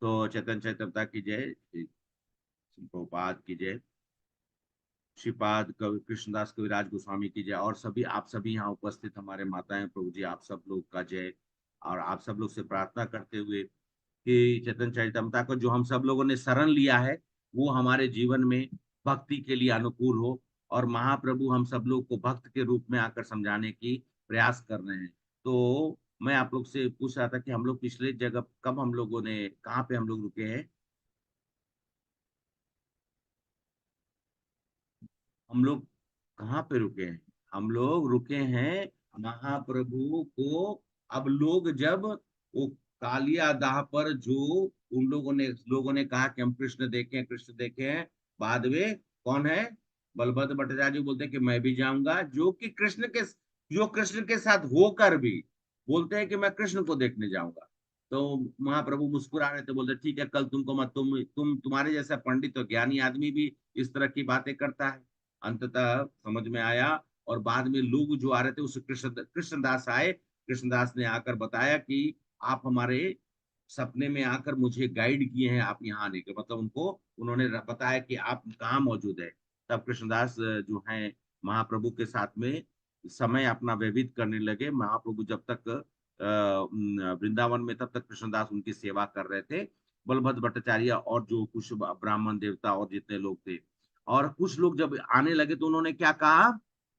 तो चैतन्य चैतन्यता की जय, श्री प्रभुपाद की जय, श्रीपाद कवि कृष्णदास कविराज गोस्वामी की जय, और सभी आप सभी यहाँ उपस्थित हमारे माताएं प्रभु जी, आप सब लोग का जय। और आप सब लोग से प्रार्थना करते हुए कि चैतन्य चरितमृता को जो हम सब लोगों ने शरण लिया है, वो हमारे जीवन में भक्ति के लिए अनुकूल हो, और महाप्रभु हम सब लोग को भक्त के रूप में आकर समझाने की प्रयास कर रहे हैं। तो मैं आप लोग से पूछ रहा था कि हम लोग पिछले जगह कब हम लोगों ने कहाँ पे हम लोग रुके हैं? हम लोग कहाँ पे रुके हैं? हम लोग रुके हैं महाप्रभु को। अब लोग जब वो कालिया दाह पर जो उन लोगों ने कहा कि हम कृष्ण देखें, कृष्ण देखें, बाद में कौन है, बलभद्र भट्टाचार्य जी बोलते हैं कि मैं भी जाऊंगा, जो कृष्ण के साथ होकर भी बोलते हैं कि मैं कृष्ण को देखने जाऊंगा। तो महाप्रभु मुस्कुरा रहे थे, बोलते ठीक है, कल तुमको मत तुम्हारे जैसा पंडित और ज्ञानी आदमी भी इस तरह की बातें करता है। अंततः समझ में आया, और बाद में लोग जो आ रहे थे, उस कृष्णदास आए। कृष्णदास ने आकर बताया कि आप हमारे सपने में आकर मुझे गाइड किए हैं, आप यहाँ आने के, मतलब उनको उन्होंने बताया कि आप कहाँ मौजूद है। तब कृष्णदास जो है महाप्रभु के साथ में समय अपना व्यतीत करने लगे। महाप्रभु जब तक वृंदावन में, तब तक कृष्णदास उनकी सेवा कर रहे थे। बलभद्र भट्टाचार्य और जो कुछ ब्राह्मण देवता और जितने लोग थे, और कुछ लोग जब आने लगे तो उन्होंने क्या कहा,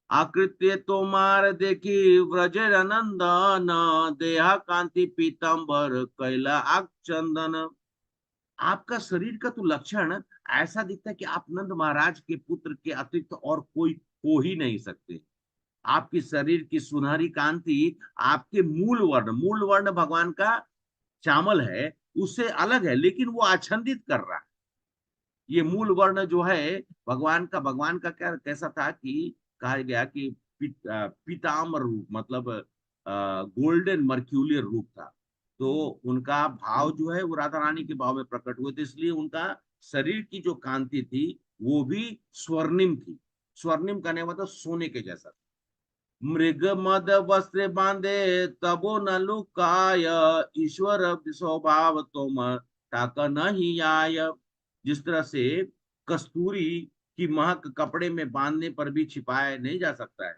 आकृत्य तोमार देखी व्रजेर नंदन, देहा कांति पीतांबर कैला चंदन। आपका शरीर का तो लक्षण ऐसा दिखता है कि आप नंद महाराज के पुत्र के अतिरिक्त और कोई हो ही नहीं सकते। आपकी शरीर की सुनहरी कांति, आपके मूल वर्ण भगवान का चामल है, उससे अलग है, लेकिन वो आच्छादित कर रहा है। ये मूल वर्ण जो है भगवान का क्या कैसा था कि कहा गया कि पीताम्बर रूप, मतलब गोल्डन मर्क्यूलियर रूप था। तो उनका भाव जो है वो राधा रानी के भाव में प्रकट हुए थे, इसलिए उनका शरीर की जो कांति थी वो भी स्वर्णिम थी। स्वर्णिम का मतलब सोने के जैसा था। मृग मद वस्त्र बांधे तबो न लुकाय, ईश्वर स्वभाव तुम ताक नहीं आय। जिस तरह से कस्तूरी की महक कपड़े में बांधने पर भी छिपाया नहीं जा सकता है,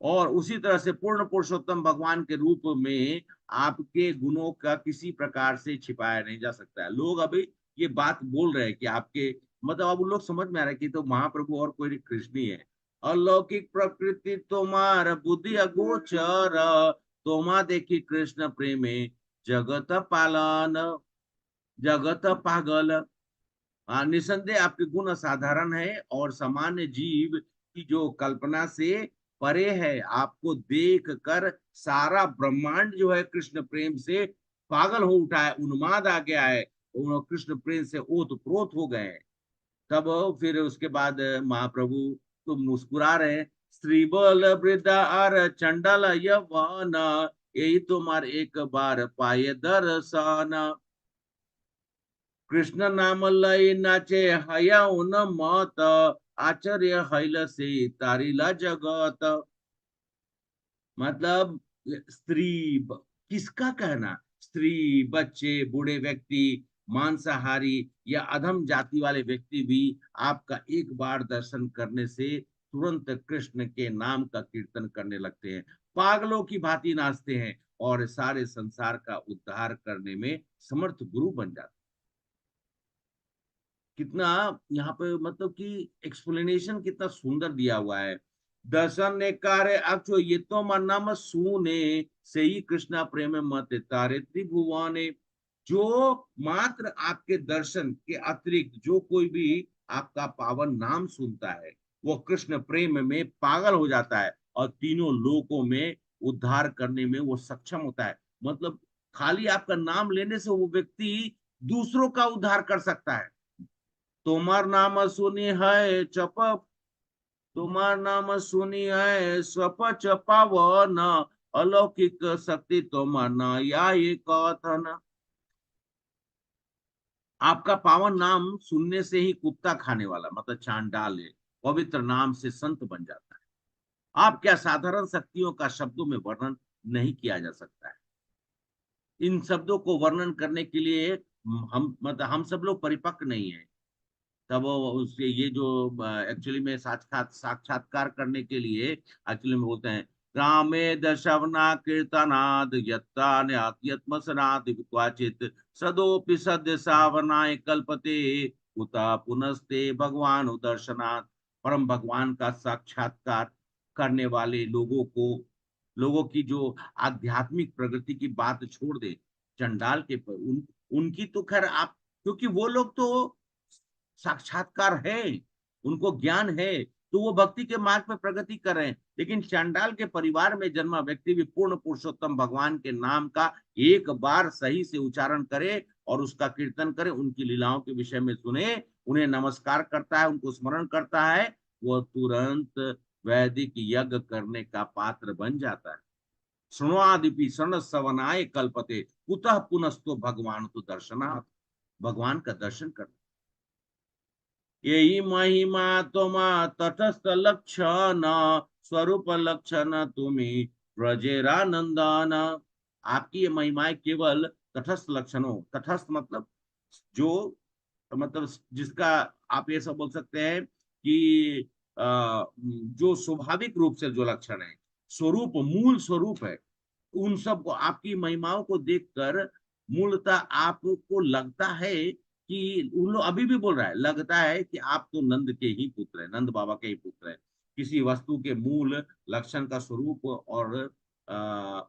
और उसी तरह से पूर्ण पुरुषोत्तम भगवान के रूप में आपके गुणों का किसी प्रकार से छिपाया नहीं जा सकता है। लोग अभी ये बात बोल रहे हैं कि आपके, मतलब अब उन लोग समझ में आ रहा है कि तो महाप्रभु और कोई कृष्ण ही है। अलौकिक प्रकृति तुम्हार बुद्धि अगोचर, तोमा देखी कृष्ण प्रेमे जगत पालन, जगत पागल। निसंदेह आपके गुण असाधारण है, और सामान्य जीव की जो कल्पना से परे है। आपको देख कर सारा ब्रह्मांड जो है कृष्ण प्रेम से पागल हो उठा है, उन्माद आ गया है, उन्होंने कृष्ण प्रेम से ओत प्रोत हो गए हैं। तब फिर उसके बाद महाप्रभु तो मुस्कुरा रहे हैं, श्री बल वृद्धा अर चंडल यवन, यही तुम्हार एक बार पाए दर्शन। कृष्ण नाम लय नाचे हया उन मत, आश्चर्य हैल से तारिला जगत। मतलब किसका कहना, स्त्री, बच्चे, बूढ़े व्यक्ति, मांसाहारी या अधम जाति वाले व्यक्ति भी आपका एक बार दर्शन करने से तुरंत कृष्ण के नाम का कीर्तन करने लगते हैं, पागलों की भांति नाचते हैं, और सारे संसार का उद्धार करने में समर्थ गुरु बन जाते हैं। कितना यहाँ पे मतलब कि एक्सप्लेनेशन कितना सुंदर दिया हुआ है। दर्शन ने कार्य अक्षो ये तो नाम सुने, से ही कृष्णा प्रेम मत तारे त्रिभुवाने। जो मात्र आपके दर्शन के अतिरिक्त जो कोई भी आपका पावन नाम सुनता है, वो कृष्ण प्रेम में पागल हो जाता है, और तीनों लोकों में उद्धार करने में वो सक्षम होता है। मतलब खाली आपका नाम लेने से वो व्यक्ति दूसरों का उद्धार कर सकता है। তোমার नाम सुनी है चप तुम्हार नाम सुनी है स्वप चपावन, अलौकिक शक्ति तुम्हार ना या ये कथन। आपका पावन नाम सुनने से ही कुत्ता खाने वाला, मतलब चांडाल है, पवित्र नाम से संत बन जाता है। आप क्या साधारण शक्तियों का शब्दों में वर्णन नहीं किया जा सकता है। इन शब्दों को वर्णन करने के लिए हम मतलब हम सब लोग परिपक्व नहीं है। तब वो उससे ये जो एक्चुअली में साक्षात्कार करने के लिए एक्चुअली में बोलते हैं, ग्रामे दशवना कीर्तनाद यत्मसनाद क्वाचित सदोपि सद्य सावनाय कल्पते उता पुनस्ते भगवान दर्शनाथ। परम भगवान का साक्षात्कार करने वाले लोगों की जो आध्यात्मिक प्रगति की बात छोड़ दे, चंडाल के पर उनकी तो खैर आप, क्योंकि वो लोग तो साक्षात्कार है, उनको ज्ञान है, तो वो भक्ति के मार्ग में प्रगति कर रहे हैं। लेकिन चांडाल के परिवार में जन्मा व्यक्ति भी पूर्ण पुरुषोत्तम भगवान के नाम का एक बार सही से उच्चारण करे और उसका कीर्तन करे, उनकी लीलाओं के विषय में सुने, उन्हें नमस्कार करता है, उनको स्मरण करता है, वो तुरंत वैदिक यज्ञ करने का पात्र बन जाता है। शृणुआदिपि शरण सवनाय कल्पते कुतः पुनस्तो भगवान तो दर्शनाथ। भगवान का दर्शन कर, यही महिमा तुमा तटस्थ लक्षण स्वरूप लक्षण तुम्ही ब्रजेरानंदन। आपकी ये महिमाएं केवल तटस्थ लक्षणों, तटस्थ मतलब जो, मतलब जिसका आप ये सब बोल सकते हैं कि जो स्वाभाविक रूप से जो लक्षण है, स्वरूप मूल स्वरूप है, उन सब को आपकी महिमाओं को देखकर मूलतः आपको लगता है कि उन लोग अभी भी बोल रहा है, लगता है कि आप तो नंद के ही पुत्र है, नंद बाबा के ही पुत्र है। किसी वस्तु के मूल लक्षण का स्वरूप और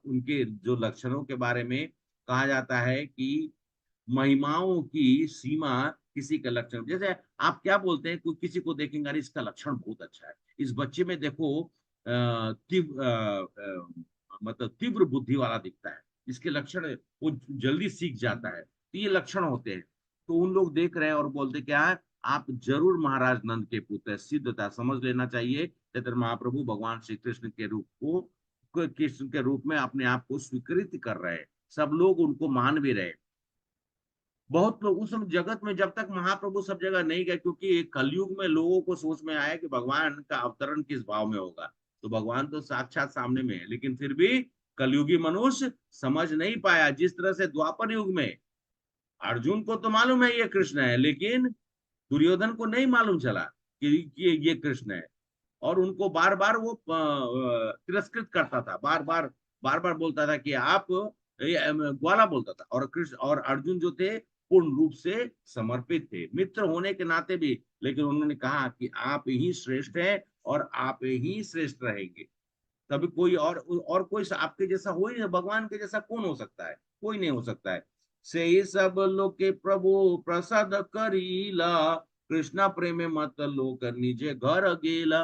उनके जो लक्षणों के बारे में कहा जाता है कि महिमाओं की सीमा किसी का लक्षण, जैसे आप क्या बोलते हैं, कोई किसी को देखेंगे अरे इसका लक्षण बहुत अच्छा है, इस बच्चे में देखो मतलब तीव्र बुद्धि वाला दिखता है, इसके लक्षण वो जल्दी सीख जाता है, तो ये लक्षण होते हैं। तो उन लोग देख रहे हैं और बोलते क्या है, आप जरूर महाराज नंद के पुत्र है, सिद्धता समझ लेना चाहिए। चैतन्य महाप्रभु भगवान श्री कृष्ण के रूप को, कृष्ण के रूप में अपने आप को स्वीकृत कर रहे हैं, सब लोग उनको मान भी रहे। बहुत लोग उस जगत में जब तक महाप्रभु सब जगह नहीं गए, क्योंकि कलयुग में लोगों को सोच में आया कि भगवान का अवतरण किस भाव में होगा, तो भगवान तो साक्षात सामने में है, लेकिन फिर भी कलयुगी मनुष्य समझ नहीं पाया। जिस तरह से द्वापर युग में अर्जुन को तो मालूम है ये कृष्ण है, लेकिन दुर्योधन को नहीं मालूम चला कि ये कृष्ण है, और उनको बार बार वो तिरस्कृत करता था, बार बार बोलता था कि आप ग्वाला बोलता था। और कृष्ण और अर्जुन जो थे पूर्ण रूप से समर्पित थे, मित्र होने के नाते भी, लेकिन उन्होंने कहा कि आप ही श्रेष्ठ हैं और आप ही श्रेष्ठ रहेंगे। तभी कोई और कोई आपके जैसा हो ही नहीं, भगवान के जैसा कौन हो सकता है, कोई नहीं हो सकता है। से ही सब लोग के प्रभु प्रसाद करीला कृष्णा प्रेम मत लोक निजे घर गेला।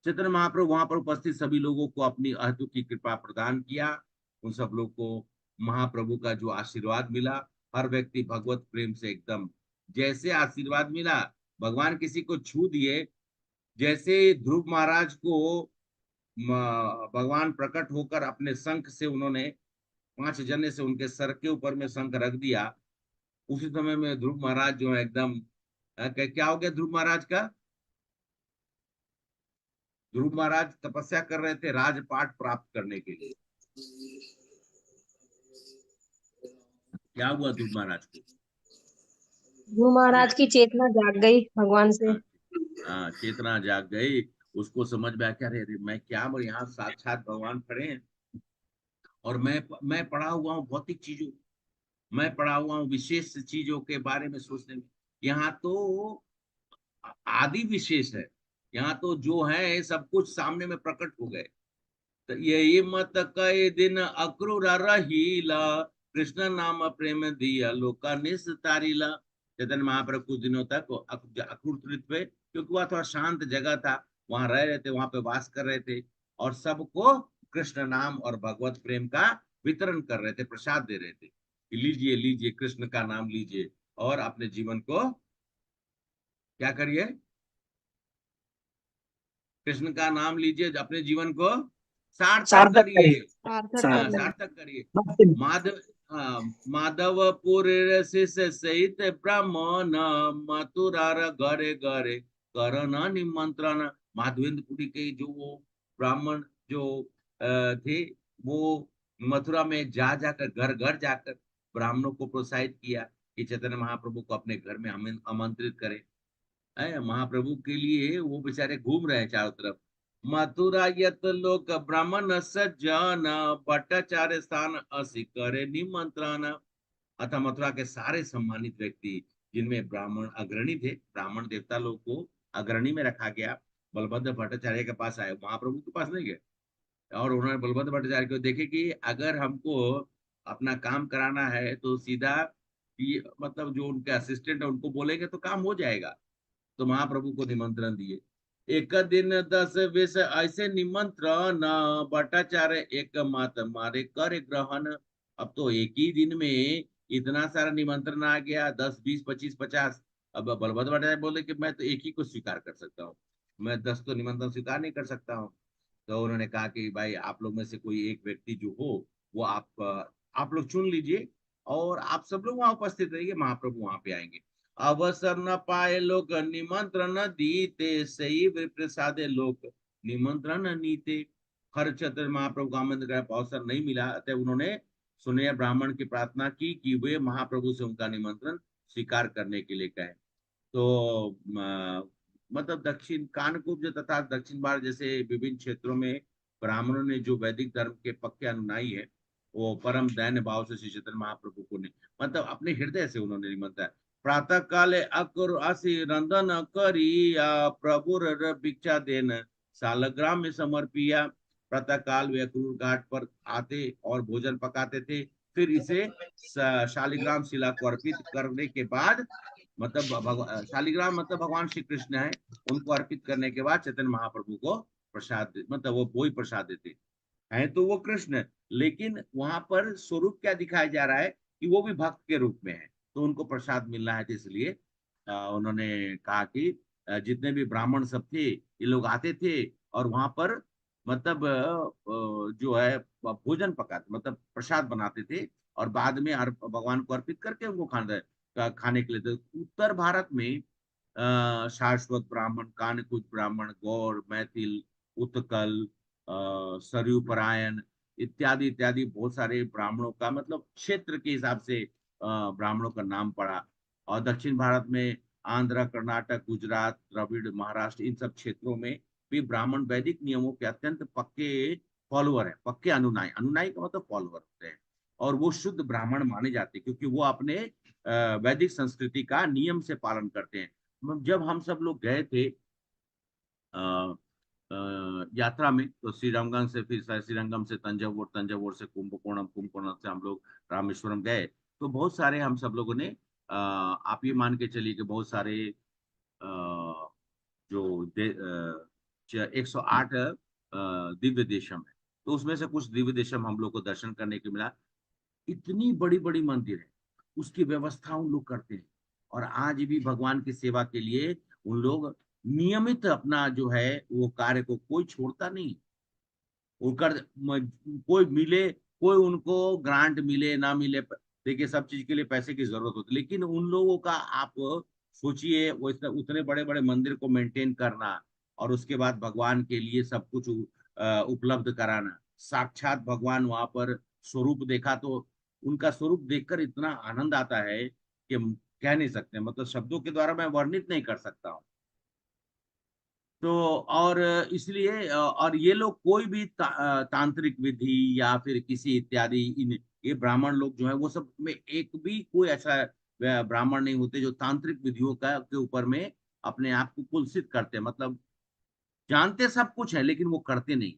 चैतन्य महाप्रभु वहां पर उपस्थित सभी लोगों को अपनी अहतु की कृपा प्रदान किया। उन सब लोग को महाप्रभु का जो आशीर्वाद मिला, हर व्यक्ति भगवत प्रेम से एकदम, जैसे आशीर्वाद मिला, भगवान किसी को छू दिए, जैसे ध्रुव महाराज को भगवान प्रकट होकर अपने शंख से उन्होंने 5 जने से उनके सर के ऊपर में शंख रख दिया, उसी समय में ध्रुव महाराज जो है एकदम क्या हो गया ध्रुव महाराज का, ध्रुव महाराज तपस्या कर रहे थे राजपाट प्राप्त करने के लिए। क्या हुआ ध्रुव महाराज को? गुरु अरे महाराज की चेतना जाग गई भगवान से। हाँ, हाँ, चेतना जाग गई, उसको समझ में आया क्या, अरे मैं क्या, यहाँ साक्षात भगवान खड़े हैं, और मैं पढ़ा हुआ हूँ भौतिक चीजों, मैं पढ़ा हुआ हूँ विशेष चीजों के बारे में सोचने में, यहाँ तो आदि विशेष है, यहाँ तो जो है सब कुछ सामने में प्रकट हो गए। तो यही मत कई दिन अक्रूर रहीला कृष्ण नाम प्रेम दिया लोका निस्तारीला। चैतन्य महाप्रभु कुछ दिनों तक अक्रूर पे, क्योंकि वह थोड़ा शांत जगह था, वहां रह रहे थे, वहां पे वास कर रहे थे, और सबको कृष्ण नाम और भगवत प्रेम का वितरण कर रहे थे, प्रसाद दे रहे थे कि लीजिए लीजिए कृष्ण का नाम लीजिए और अपने जीवन को क्या करिए, कृष्ण का नाम लीजिए, अपने जीवन को सार्थक सार्थक करिए। करिए। सार्थक कर हाँ, ले। सार्थक करिए। सार्थक। माधव, हाँ, माधवपुर शिष्य सहित ब्राह्मण मथुरार घरे घरे करना निमंत्रण। माधवेंद्रपुरी के जो वो ब्राह्मण जो थे, वो मथुरा में जा जाकर घर घर जाकर ब्राह्मणों को प्रोत्साहित किया कि चैतन्य महाप्रभु को अपने घर में आमंत्रित करें। है महाप्रभु के लिए वो बेचारे घूम रहे हैं चारों तरफ। मथुरा यत लोक ब्राह्मण सज्जन, भट्टाचार्य स्थान असि करे निमंत्रण। अतः मथुरा के सारे सम्मानित व्यक्ति, जिनमें ब्राह्मण अग्रणी थे, ब्राह्मण देवता लोग को अग्रणी में रखा गया, बलभद्र भट्टाचार्य के पास आए, महाप्रभु के पास नहीं गए। और उन्होंने बलभद्र भट्टाचार्य को देखे कि अगर हमको अपना काम कराना है तो सीधा मतलब जो उनके असिस्टेंट है उनको बोलेंगे तो काम हो जाएगा। तो महाप्रभु को निमंत्रण दिए। एक दिन 10 20 ऐसे निमंत्रण, भट्टाचार्य एक मत मारे कर ग्रहण। अब तो एक ही दिन में इतना सारा निमंत्रण आ गया, 10 20 25 50। अब बलभद्र भट्टाचार्य बोले कि मैं तो एक ही को स्वीकार कर सकता हूँ, मैं 10 तो निमंत्रण स्वीकार नहीं कर सकता हूँ। तो उन्होंने कहा कि भाई आप लोग में से कोई एक व्यक्ति जो हो वो आप लोग चुन लीजिए और आप सब लोग वहां उपस्थित रहिए, महाप्रभु वहां पे आएंगे। अवसर न पाए लोग निमंत्रण दीते, सही प्रसादे लोग निमंत्रण नीते। हर छत्र महाप्रभु का आमंत्रण का अवसर नहीं मिला, अतः उन्होंने सुने ब्राह्मण की प्रार्थना की कि वे महाप्रभु से उनका निमंत्रण स्वीकार करने के लिए कहें। तो मतलब दक्षिण कानकुब्ज तथा दक्षिण भारत जैसे विभिन्न क्षेत्रों में ब्राह्मणों ने जो वैदिक धर्म के पक्के अनुयायी है, वो परम दैन्य भाव से श्री चैतन्य महाप्रभु को ने मतलब अपने हृदय से उन्होंने निमंत्रण। प्रातः काले अकुर असी रंदन करिया, प्रभु भिक्षा देन सालग्राम में समर्पिया। प्रातः काल वे अक्रूर घाट पर आते और भोजन पकाते थे, फिर इसे शालिग्राम शिला को अर्पित करने के बाद, मतलब शालिग्राम मतलब भगवान श्री कृष्ण है, उनको अर्पित करने के बाद चैतन्य महाप्रभु को प्रसाद, मतलब वो ही प्रसाद देते हैं। तो वो कृष्ण, लेकिन वहां पर स्वरूप क्या दिखाया जा रहा है कि वो भी भक्त के रूप में है, तो उनको प्रसाद मिलना है, तो इसलिए उन्होंने कहा कि जितने भी ब्राह्मण सब थे ये लोग आते थे और वहां पर मतलब जो है भोजन पकाते, मतलब प्रसाद बनाते थे और बाद में भगवान को अर्पित करके उनको खाने के लिए। तो उत्तर भारत में शाश्वत ब्राह्मण, कानकुज ब्राह्मण, गौड़, मैथिल, उत्कल, सरयू परायण इत्यादि इत्यादि बहुत सारे ब्राह्मणों का, मतलब क्षेत्र के हिसाब से ब्राह्मणों का नाम पड़ा। और दक्षिण भारत में आंध्र, कर्नाटक, गुजरात, द्रविड़, महाराष्ट्र, इन सब क्षेत्रों में भी ब्राह्मण वैदिक नियमों के अत्यंत पक्के फॉलोअर है, पक्के अनुनाई, अनुनाई का मतलब फॉलोअर होते हैं। और वो शुद्ध ब्राह्मण माने जाते हैं क्योंकि वो अपने वैदिक संस्कृति का नियम से पालन करते हैं। जब हम सब लोग गए थे यात्रा में, तो श्रीरंगम से, फिर श्रीरंगम से तंजावुर, तंजावुर से कुंभकोणम, कुंभकोणम से हम लोग रामेश्वरम गए, तो बहुत सारे हम सब लोगों ने आप ये मान के चलिए कि बहुत सारे जो 108 दिव्य देशम है, तो उसमें से कुछ दिव्य देशम हम लोग को दर्शन करने को मिला। इतनी बड़ी बड़ी मंदिर है, उसकी व्यवस्था उन लोग करते हैं और आज भी भगवान की सेवा के लिए उन लोग नियमित अपना जो है वो कार्य को कोई छोड़ता नहीं। वो कर कोई मिले, कोई उनको ग्रांट मिले ना मिले, देखिए सब चीज के लिए पैसे की जरूरत होती है, लेकिन उन लोगों का आप सोचिए वो उतने बड़े बड़े मंदिर को मेंटेन करना और उसके बाद भगवान के लिए सब कुछ उपलब्ध कराना। साक्षात भगवान वहां पर स्वरूप देखा तो उनका स्वरूप देखकर इतना आनंद आता है कि हम कह नहीं सकते, मतलब शब्दों के द्वारा मैं वर्णित नहीं कर सकता हूँ। तो और इसलिए और ये लोग कोई भी तांत्रिक विधि या फिर किसी इत्यादि इन ये ब्राह्मण लोग जो है वो सब में एक भी कोई ऐसा ब्राह्मण नहीं होते जो तांत्रिक विधियों का के ऊपर में अपने आप को कुलसित करते हैं। मतलब जानते सब कुछ है लेकिन वो करते नहीं।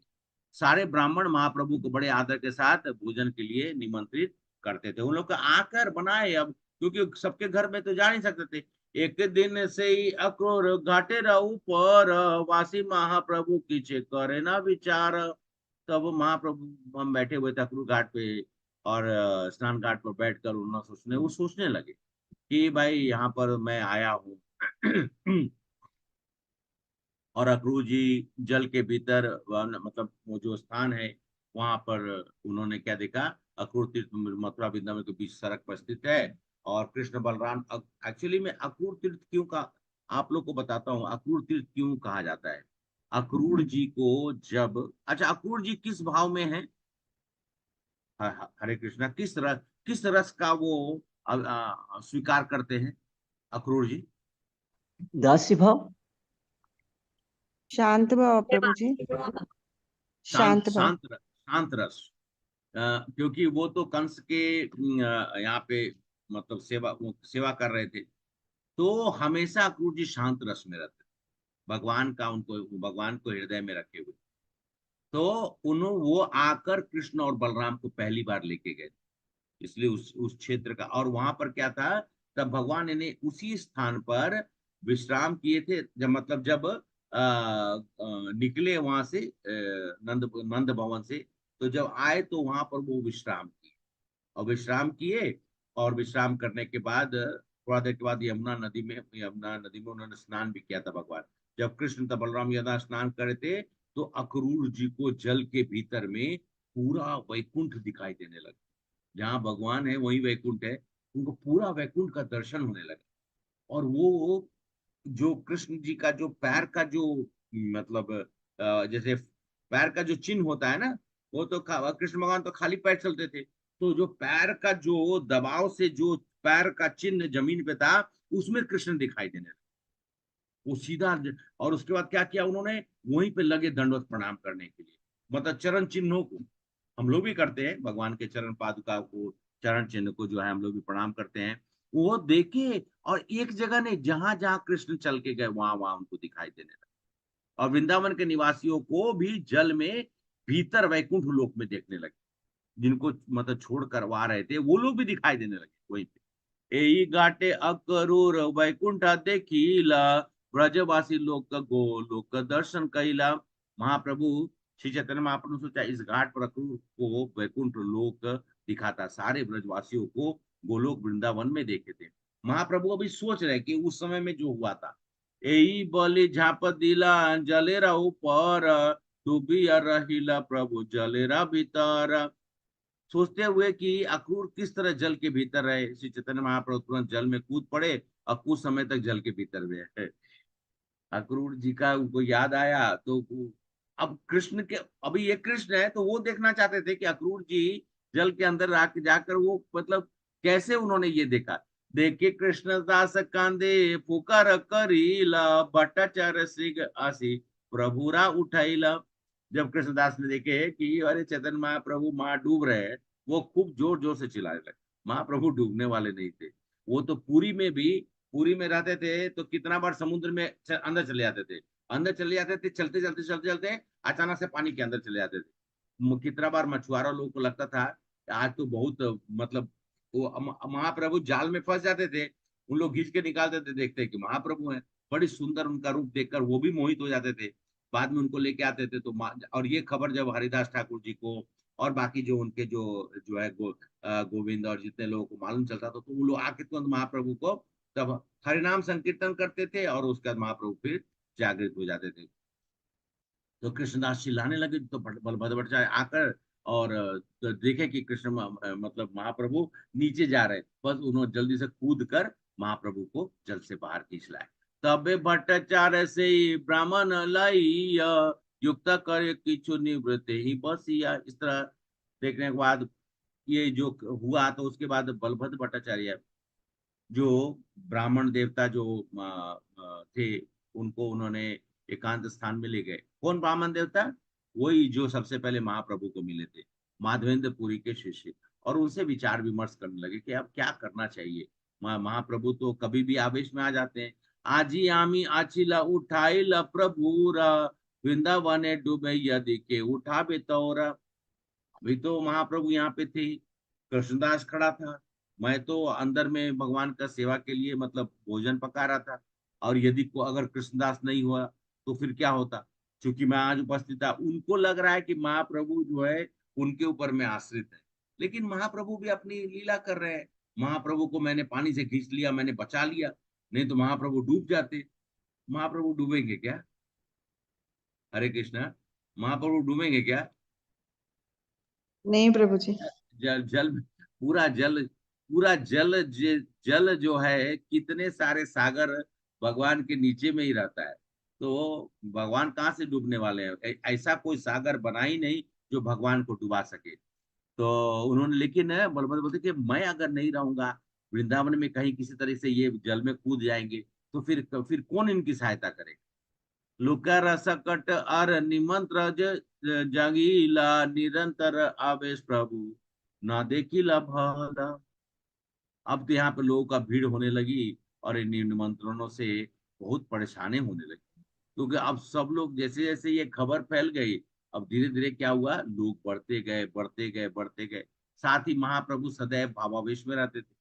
सारे ब्राह्मण महाप्रभु को बड़े आदर के साथ भोजन के लिए निमंत्रित करते थे। उन लोग का आकर बनाए, अब क्योंकि सबके घर में तो जा नहीं सकते थे। एक दिन से ही अक्रूर घाटे ऊपर, वासी महाप्रभु कीचे करे ना विचार। तब महाप्रभु हम बैठे हुए थे अक्रूर घाट पे और स्नान घाट पर बैठकर उन्होंने वो सोचने लगे कि भाई यहाँ पर मैं आया हूँ और अक्रूर जी जल के भीतर मतलब वो जो स्थान है वहां पर उन्होंने क्या देखा, अक्रूर तीर्थ मथुरा वृंदावन के बीच सड़क पर स्थित है। और कृष्ण बलराम, एक्चुअली में अक्रूर तीर्थ क्यों का आप लोग को बताता हूँ, अक्रूर तीर्थ क्यों कहा जाता है। अक्रूर जी को जब, अच्छा अक्रूर जी किस भाव में है, हरे कृष्णा, किस किस रस का वो स्वीकार करते हैं अक्रूर जी? दास्य भाव। शांत भाव प्रभु जी, शांत शांत भाव। शांत रस, शांत रस। क्योंकि वो तो कंस के यहाँ पे मतलब सेवा कर रहे थे, तो हमेशा अक्रूर जी शांत रस में रहते, भगवान का उनको, भगवान को हृदय में रखे हुए। तो उन्होंने वो आकर कृष्ण और बलराम को पहली बार लेके गए, इसलिए उस क्षेत्र का। और वहां पर क्या था, तब भगवान ने उसी स्थान पर विश्राम किए थे, जब मतलब जब निकले वहां से नंद भवन से, तो जब आए तो वहां पर वो विश्राम किए, और विश्राम किए, और विश्राम करने के बाद थोड़ा देर के बाद यमुना नदी में उन्होंने स्नान भी किया था भगवान। जब कृष्ण तथा बलराम यदा स्नान करे थे, तो अक्रूर जी को जल के भीतर में पूरा वैकुंठ दिखाई देने लगा। जहाँ भगवान है वही वैकुंठ है, उनको पूरा वैकुंठ का दर्शन होने लगा। और वो जो कृष्ण जी का जो पैर का जो मतलब जैसे पैर का जो चिन्ह होता है ना, वो तो कृष्ण भगवान तो खाली पैर चलते थे, तो जो पैर का जो दबाव से जो पैर का चिन्ह जमीन पे था, उसमें कृष्ण दिखाई देने लगे। वो सीधा, और उसके बाद क्या किया उन्होंने, वहीं पे लगे दंडवत प्रणाम करने के लिए, मतलब चरण चिन्हों को। हम लोग भी करते हैं भगवान के चरण पादुका को, चरण चिन्ह को जो है हम लोग भी प्रणाम करते हैं। वो देखे, और एक जगह नहीं, जहां जहां कृष्ण चल के गए वहां वहां उनको दिखाई देने लगा। और वृंदावन के निवासियों को भी जल में भीतर वैकुंठ लोक में देखने लगे, जिनको मतलब छोड़ करवा रहे थे वो लोग भी दिखाई देने लगे वहीं पे। एई घाटे अकरूर वैकुंठ देखिला, ब्रजवासी लोक गो लोक दर्शन कैला। महाप्रभु श्री चैतन्य महाप्रभु ने सोचा इस घाट पर अक्रूर को वैकुंठ लोक दिखाता, सारे ब्रजवासियों को गोलोक वृंदावन में देखे थे। महाप्रभु अभी सोच रहे कि उस समय में जो हुआ था, एई बलि झाप दिला जलेरा ऊपर, डूबिया रहिला प्रभु जलेरा भीतर। सोचते हुए कि अक्रूर किस तरह जल के भीतर रहे, श्री चैतन्य महाप्रभु तुरंत जल में कूद पड़े, और कुछ समय तक जल के भीतर में है। अक्रूर जी का उनको याद आया, तो अब कृष्ण के, अभी ये कृष्ण है तो वो देखना चाहते थे कि अक्रूर जी जल के अंदर जाकर वो मतलब कैसे उन्होंने ये देखा। देखे कृष्णदास कांदे पुकार करीला, भट्टाचार्य श्री आसी प्रभुरा उठाईला। जब कृष्णदास ने देखे कि अरे चैतन्य महाप्रभु माँ डूब रहे हैं, वो खूब जोर जोर से चिल्लाने लगे। महाप्रभु डूबने वाले नहीं थे, वो तो पुरी में रहते थे, तो कितना बार समुद्र में अंदर चले जाते थे, अंदर चले जाते थे, चलते चलते चलते चलते अचानक से पानी के अंदर चले जाते थे। कितना बार मछुआरा लोगों को लगता था आज तो बहुत मतलब, वो महाप्रभु जाल में फंस जाते थे, उन लोग खींच के निकालते थे, देखते कि महाप्रभु हैं, बड़ी सुंदर उनका रूप देखकर वो भी मोहित हो जाते थे। बाद में उनको लेके आते थे, तो और ये खबर जब हरिदास ठाकुर जी को और बाकी जो उनके जो है गोविंद और जितने लोगों को मालूम चलता था, तो वो लोग आके तुरंत महाप्रभु को तब हरिनाम संकीर्तन करते थे, और उसके बाद महाप्रभु फिर जागृत हो जाते थे। तो कृष्णदास चिल्लाने लगे, तो बलभद्र भट्टाचार्य आकर और देखे कि कृष्ण मतलब महाप्रभु नीचे जा रहे, बस उन्होंने जल्दी से कूद कर महाप्रभु को जल से बाहर खींच लाए। तबे भट्टाचार्य से ब्राह्मण लाइया, युक्त कर किचु निवृत्ति ही बसिया। इस तरह देखने के बाद ये जो हुआ, तो उसके बाद बलभद्र भट्टाचार्य जो ब्राह्मण देवता जो थे, उनको उन्होंने एकांत स्थान में ले गए। कौन ब्राह्मण देवता? वही जो सबसे पहले महाप्रभु को मिले थे, माधवेंद्र पुरी के शिष्य। और उनसे विचार विमर्श करने लगे कि अब क्या करना चाहिए। महाप्रभु तो कभी भी आवेश में आ जाते हैं। आजी आमी आचिला उठाइला प्रभुरा, वृंदावने डूबे यदि के उठा बेतौरा। अभी तो महाप्रभु यहाँ पे थे, कृष्णदास खड़ा था, मैं तो अंदर में भगवान का सेवा के लिए मतलब भोजन पका रहा था। और यदि को अगर कृष्णदास नहीं हुआ तो फिर क्या होता। क्योंकि मैं आज उपस्थित था, उनको लग रहा है कि महाप्रभु जो है उनके ऊपर में आश्रित है, लेकिन महाप्रभु भी अपनी लीला कर रहे हैं। महाप्रभु को मैंने पानी से खींच लिया, मैंने बचा लिया, नहीं तो महाप्रभु डूब जाते। महाप्रभु डूबेंगे क्या? हरे कृष्णा, महाप्रभु डूबेंगे क्या? नहीं प्रभु जी। जल जल पूरा जल, पूरा जल जो है, कितने सारे सागर भगवान के नीचे में ही रहता है, तो भगवान कहाँ से डूबने वाले हैं? ऐसा कोई सागर बना ही नहीं जो भगवान को डुबा सके। तो उन्होंने, लेकिन बलभद्र बोलते कि मैं अगर नहीं रहूंगा वृंदावन में, कहीं किसी तरह से ये जल में कूद जाएंगे, तो फिर कौन इनकी सहायता करेगा। लुका रसकट अर निमंत्र जगीला निरंतर आवेश प्रभु न देखिला भला। अब तो यहाँ पे लोगों का भीड़ होने लगी और इन निमंत्रणों से बहुत परेशानी होने लगी, क्योंकि अब सब लोग, जैसे जैसे ये खबर फैल गई, अब धीरे धीरे क्या हुआ, लोग बढ़ते गए बढ़ते गए बढ़ते गए। साथ ही महाप्रभु सदैव भावावेश में रहते थे।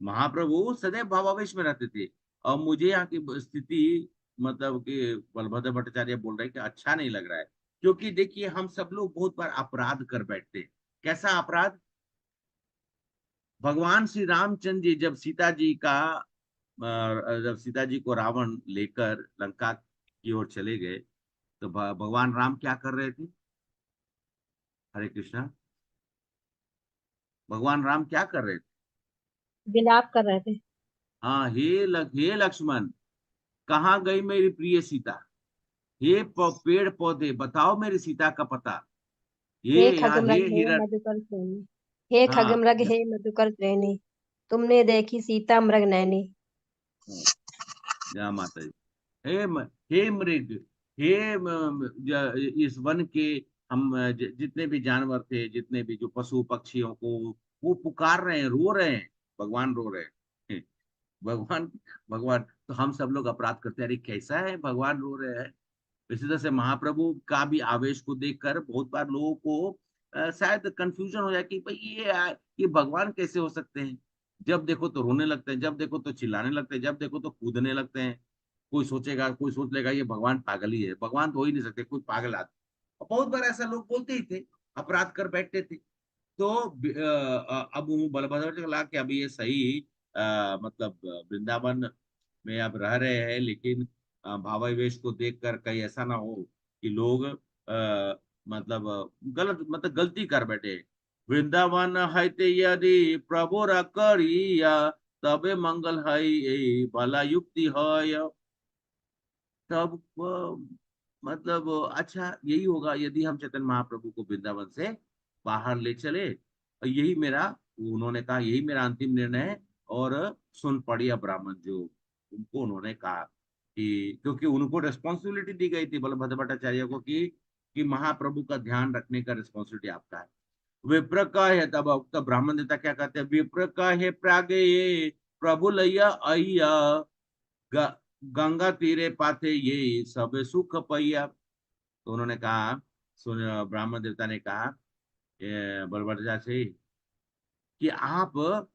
महाप्रभु सदैव भावावेश में रहते थे। और मुझे यहाँ की स्थिति, मतलब कि बलभद्र भट्टाचार्य बोल रहे हैं कि अच्छा नहीं लग रहा है, क्योंकि देखिए हम सब लोग बहुत बार अपराध कर बैठते हैं। कैसा अपराध? भगवान श्री रामचंद्र जी जब सीता जी को रावण लेकर लंका की ओर चले गए, तो भगवान राम क्या कर रहे थे? हरे कृष्णा। भगवान राम क्या कर रहे थे? विलाप कर रहे थे। हाँ, हे लक्ष्मण, कहाँ गई मेरी प्रिय सीता? हे पेड़ पौधे, बताओ मेरी सीता का पता। हे ये यहाँ, हे खगमृग हे हिरण। मधुकर श्रेणी, हे हाँ, खगमृग हे मधुकर श्रेणी, तुमने देखी सीता मृग नैनी। जय माता जी। हे मृग, हे इस वन के हम जितने भी जानवर थे, जितने भी जो पशु पक्षियों को वो पुकार रहे हैं, रो रहे हैं। भगवान रो रहे हैं। भगवान भगवान तो हम सब लोग अपराध करते हैं, अरे कैसा है भगवान रो रहे हैं। इसी तरह से महाप्रभु का भी आवेश को देखकर बहुत बार लोगों को शायद कंफ्यूजन हो जाए कि भाई ये भगवान कैसे हो सकते हैं। जब देखो तो रोने लगते हैं, जब देखो तो चिल्लाने लगते हैं, जब देखो तो कूदने लगते हैं। कोई सोचेगा, कोई सोच लेगा ये भगवान पागल ही है, भगवान तो हो ही नहीं सकते, कोई पागल आदमी। और बहुत बार ऐसा लोग बोलते ही थे, अपराध कर बैठते थे। तो अब वो बलभद्र जी को लगा कि अभी ये सही, मतलब वृंदावन में अब रह रहे हैं, लेकिन भावावेश को देखकर कहीं ऐसा ना हो कि लोग मतलब गलत गलती कर बैठे। वृंदावन है ते यदि प्रभु रा करिया, तबे मंगल है, भला युक्ति है। तब मतलब अच्छा यही होगा यदि हम चैतन्य महाप्रभु को वृंदावन से बाहर ले चले। और यही मेरा, उन्होंने कहा यही मेरा अंतिम निर्णय है। और सुन पड़िया ब्राह्मण जो, उनको उन्होंने कहा कि, क्योंकि उनको रिस्पॉन्सिबिलिटी दी गई थी बलभद्र भट्टाचार्य को कि महाप्रभु का ध्यान रखने का रिस्पॉन्सिबिलिटी आपका है। विप्र का है, तब ब्राह्मण देवता क्या कहते हैं, विप्र का है प्रागे ये प्रभु लैया अय्या, ग- गंगा तीरे पाथे ये सब सुख पैया। तो उन्होंने कहा, सुन, ब्राह्मण देवता ने कहा बलभद्र से कि आप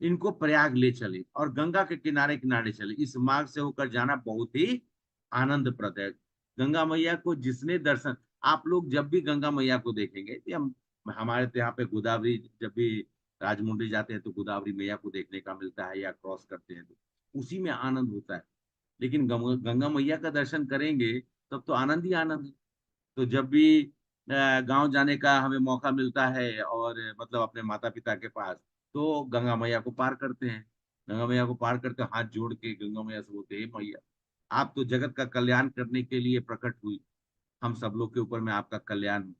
इनको प्रयाग ले चले और गंगा के किनारे किनारे चले। इस मार्ग से होकर जाना बहुत ही आनंदप्रद है। गंगा मैया को जिसने दर्शन, आप लोग जब भी गंगा मैया को देखेंगे, कि हम हमारे तो यहाँ पे गोदावरी, जब भी राजमुंड्री जाते हैं तो गोदावरी मैया को देखने का मिलता है, या क्रॉस करते हैं तो उसी में आनंद होता है। लेकिन गंगा मैया का दर्शन करेंगे तब तो आनंद ही आनंद है। तो जब भी गांव जाने का हमें मौका मिलता है, और मतलब अपने माता पिता के पास, तो गंगा मैया को पार करते हैं। गंगा मैया को पार करते हाथ जोड़ के गंगा मैया से बोलते हैं, मैया आप तो जगत का कल्याण करने के लिए प्रकट हुई, हम सब लोग के ऊपर में आपका कल्याण हो।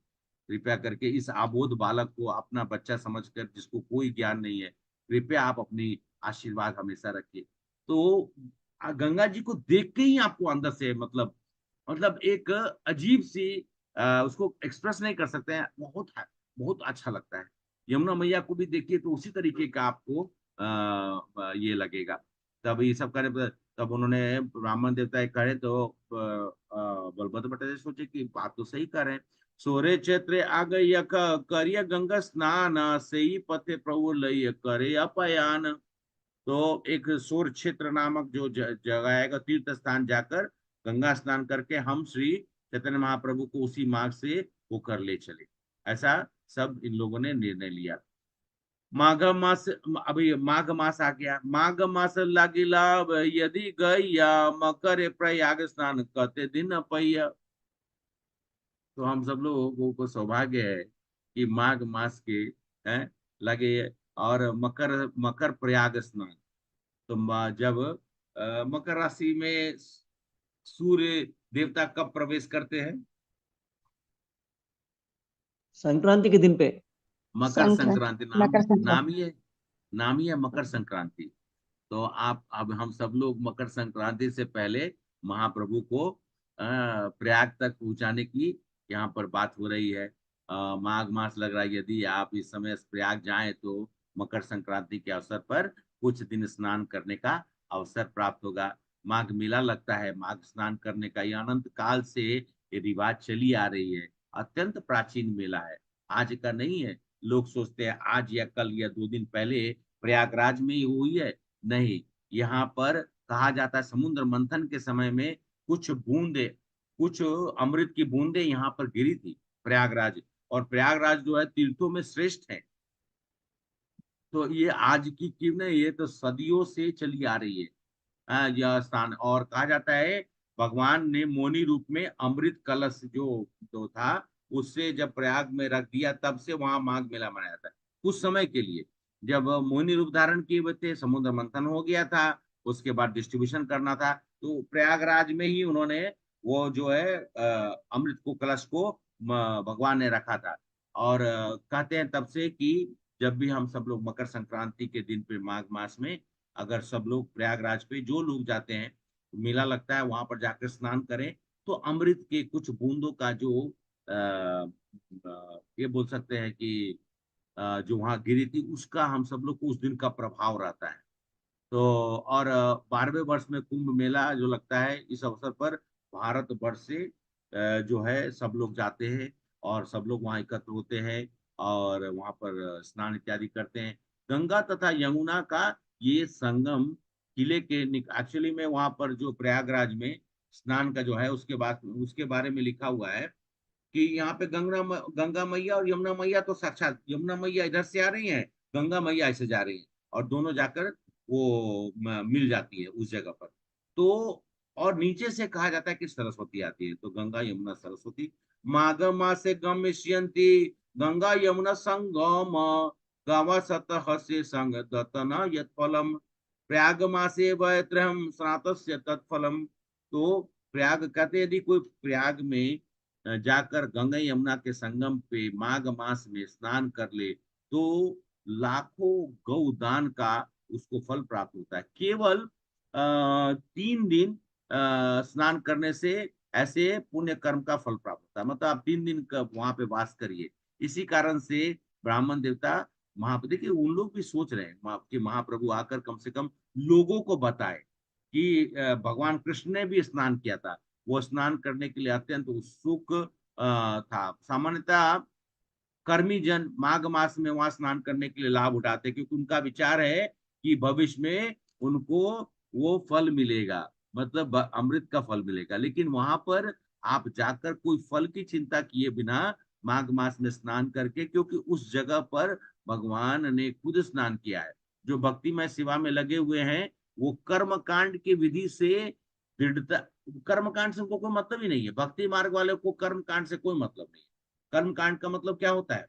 कृपया करके इस आबोध बालक को अपना बच्चा समझकर, जिसको कोई ज्ञान नहीं है, कृपया आप अपनी आशीर्वाद हमेशा रखिए। तो गंगा जी को देख के ही आपको अंदर से मतलब एक अजीब सी, उसको एक्सप्रेस नहीं कर सकते हैं, बहुत बहुत अच्छा लगता है। यमुना मैया को भी देखिए तो उसी तरीके का आपको ये लगेगा। तब ये सब करे, तब उन्होंने ब्राह्मण देवता करे, तो बलभद्र भट्टाचार्य सोचे कि बात तो सही कर रहे हैं। सोरे क्षेत्र आ गई करिय गंगा स्नान, सही पथे प्रभु लय करे अपयान। तो एक सोर क्षेत्र नामक जो जगह आएगा, तीर्थ स्थान जाकर गंगा स्नान करके हम श्री चैतन्य महाप्रभु को उसी मार्ग से होकर ले चले। ऐसा सब इन लोगों ने निर्णय लिया। माघ मास, अभी माघ मास आ गया। माघ मास लागिला यदि गैया, मकर प्रयाग स्नान करते दिन पैया। तो हम सब लोगों को सौभाग्य है कि माघ मास के हैं लगे, और मकर मकर प्रयाग स्नान। तो जब मकर राशि में सूर्य देवता कब प्रवेश करते हैं? संक्रांति के दिन पे। मकर संक्रांति, संक्रांति नाम मकर नाम संक्रांति। ही है, नाम ही है मकर संक्रांति। तो आप अब हम सब लोग मकर संक्रांति से पहले महाप्रभु को प्रयाग तक पहुंचाने की यहाँ पर बात हो रही है। माघ मास लग रहा है, यदि आप इस समय प्रयाग जाएं तो मकर संक्रांति के अवसर पर कुछ दिन स्नान करने का अवसर प्राप्त होगा। माघ मेला लगता है, माघ स्नान करने का ये अनंत काल से ये रिवाज चली आ रही है। अत्यंत प्राचीन मेला है, आज का नहीं है। लोग सोचते हैं आज या कल या 2 दिन पहले प्रयागराज में ही हुई है, नहीं। यहाँ पर कहा जाता है समुद्र मंथन के समय में कुछ बूंदे, कुछ अमृत की बूंदे यहाँ पर गिरी थी प्रयागराज। और प्रयागराज जो है तीर्थों में श्रेष्ठ है। तो ये आज की क्यों नहीं, ये तो सदियों से चली आ रही है यह स्थान। और कहा जाता है भगवान ने मोनी रूप में अमृत कलश जो था उससे जब प्रयाग में रख दिया, तब से वहां माघ मेला मनाया जाता है कुछ समय के लिए। जब मोनी रूप धारण किए हुए थे, समुद्र मंथन हो गया था, उसके बाद डिस्ट्रीब्यूशन करना था, तो प्रयागराज में ही उन्होंने वो जो है अमृत को कलश को भगवान ने रखा था। और कहते हैं तब से कि जब भी हम सब लोग मकर संक्रांति के दिन पे माघ मास में अगर सब लोग प्रयागराज पे जो लोग जाते हैं, मेला लगता है वहां पर जाकर स्नान करें, तो अमृत के कुछ बूंदों का जो ये बोल सकते हैं कि जो वहां गिरी थी उसका हम सब लोग को उस दिन का प्रभाव रहता है। तो और 12वें वर्ष में कुंभ मेला जो लगता है, इस अवसर पर भारत वर्ष से जो है सब लोग जाते हैं और सब लोग वहाँ एकत्र होते हैं और वहाँ पर स्नान इत्यादि करते हैं। गंगा तथा यमुना का ये संगम किले के एक्चुअली में वहाँ पर जो प्रयागराज में स्नान का जो है उसके बाद उसके बारे में लिखा हुआ है कि यहाँ पे गंगा मैया और यमुना मैया तो साक्षात, यमुना मैया इधर से आ रही हैं, गंगा मैया ऐसे जा रही हैं, और दोनों जाकर वो मिल जाती है उस जगह पर। तो और नीचे से कहा जाता है कि सरस्वती आती है, तो गंगा यमुना सरस्वती माघ मासे गमिष्यन्ति गंगा यमुना संगम गावा सतः से संग दतना यत्फलम प्रयाग मासे वैत्रहम स्नातस्य तत्फलम। तो प्रयाग कहते हैं, यदि कोई प्रयाग में जाकर गंगा यमुना के संगम पे माघ मास में स्नान कर ले तो लाखों गौ दान का उसको फल प्राप्त होता है। केवल 3 दिन स्नान करने से ऐसे पुण्य कर्म का फल प्राप्त होता है। मतलब आप 3 दिन का वहां पे वास करिए। इसी कारण से ब्राह्मण देवता देखिए उन लोग भी सोच रहे हैं कि महाप्रभु आकर कम से कम लोगों को बताए कि भगवान कृष्ण ने भी स्नान किया था। वो स्नान करने के लिए अत्यंत उत्सुक था। सामान्यतः कर्मी जन माघ मास में वहां स्नान करने के लिए लाभ उठाते, क्योंकि उनका विचार है कि भविष्य में उनको वो फल मिलेगा, मतलब अमृत का फल मिलेगा। लेकिन वहां पर आप जाकर कोई फल की चिंता किए बिना माघ मास में स्नान करके, क्योंकि उस जगह पर भगवान ने खुद स्नान किया है। जो भक्तिमय सेवा में लगे हुए हैं वो कर्म कांड की विधि से दृढ़ता, कर्म कांड से उनको कोई मतलब ही नहीं है। भक्ति मार्ग वाले को कर्म कांड से कोई मतलब नहीं है। कर्म कांड का मतलब क्या होता है?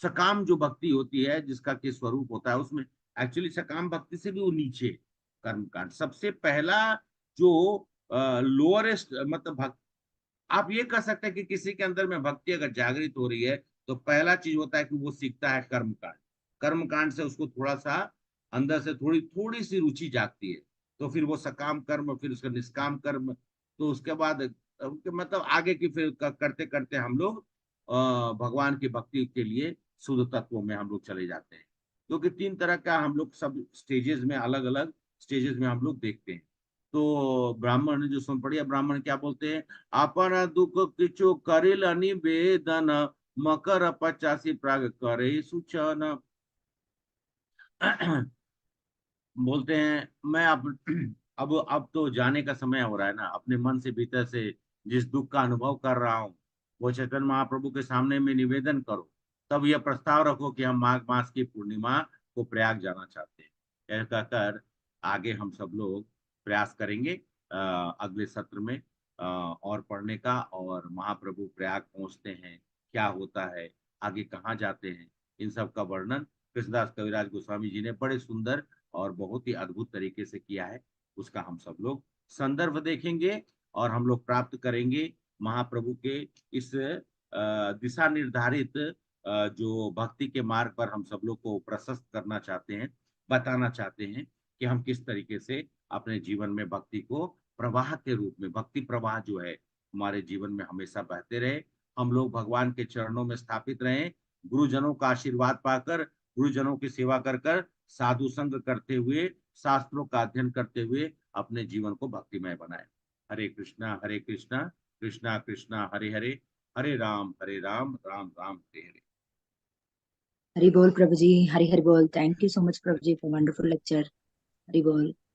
सकाम जो भक्ति होती है, जिसका के स्वरूप होता है, उसमें एक्चुअली सकाम भक्ति से भी वो नीचे कर्म कांड सबसे पहला जो लोअरेस्ट मतलब भक्त। आप ये कह सकते हैं कि किसी के अंदर में भक्ति अगर जागृत हो रही है तो पहला चीज होता है कि वो सीखता है कर्म कांड। कर्म कांड से उसको थोड़ा सा अंदर से थोड़ी थोड़ी सी रुचि जागती है, तो फिर वो सकाम कर्म, फिर उसका निष्काम कर्म, तो उसके बाद मतलब आगे की फिर करते करते हम लोग भगवान की भक्ति के लिए शुद्ध तत्वों में हम लोग चले जाते हैं। क्योंकि 3 तरह का हम लोग सब स्टेजेस में, अलग अलग स्टेजेस में हम लोग देखते हैं। तो ब्राह्मण ने जो सुन पड़ी है, ब्राह्मण क्या बोलते हैं? अपन दुख किचु करिल निवेदन मकर 85 प्राग करे सूचन। बोलते हैं मैं अब तो जाने का समय हो रहा है ना, अपने मन से भीतर से जिस दुख का अनुभव कर रहा हूँ वो चैतन्य महाप्रभु के सामने में निवेदन करो। तब यह प्रस्ताव रखो कि हम माघ मास की पूर्णिमा को प्रयाग जाना चाहते हैं। यह कहकर आगे हम सब लोग प्रयास करेंगे अगले सत्र में और पढ़ने का, और महाप्रभु प्रयाग पहुंचते हैं, क्या होता है, आगे कहाँ जाते हैं, इन सब का वर्णन कृष्णदास कविराज गोस्वामी जी ने बड़े सुंदर और बहुत ही अद्भुत तरीके से किया है। उसका हम सब लोग संदर्भ देखेंगे और हम लोग प्राप्त करेंगे महाप्रभु के इस दिशा निर्धारित जो भक्ति के मार्ग पर हम सब लोग को प्रशस्त करना चाहते हैं, बताना चाहते हैं कि हम किस तरीके से अपने जीवन में भक्ति को प्रवाह के रूप में, भक्ति प्रवाह जो है हमारे जीवन में हमेशा बहते रहे, हम लोग भगवान के चरणों में स्थापित रहें, गुरुजनों का आशीर्वाद पाकर, गुरुजनों की सेवा कर कर, साधु संग करते हुए, शास्त्रों का अध्ययन करते हुए अपने जीवन को भक्तिमय बनाए। हरे कृष्णा कृष्णा कृष्णा हरे हरे, हरे राम राम राम हरे हरे। हरि बोल प्रभु जी, हरि हरि बोल। Thank you so much Prabhu ji for wonderful lecture. Hari बोल।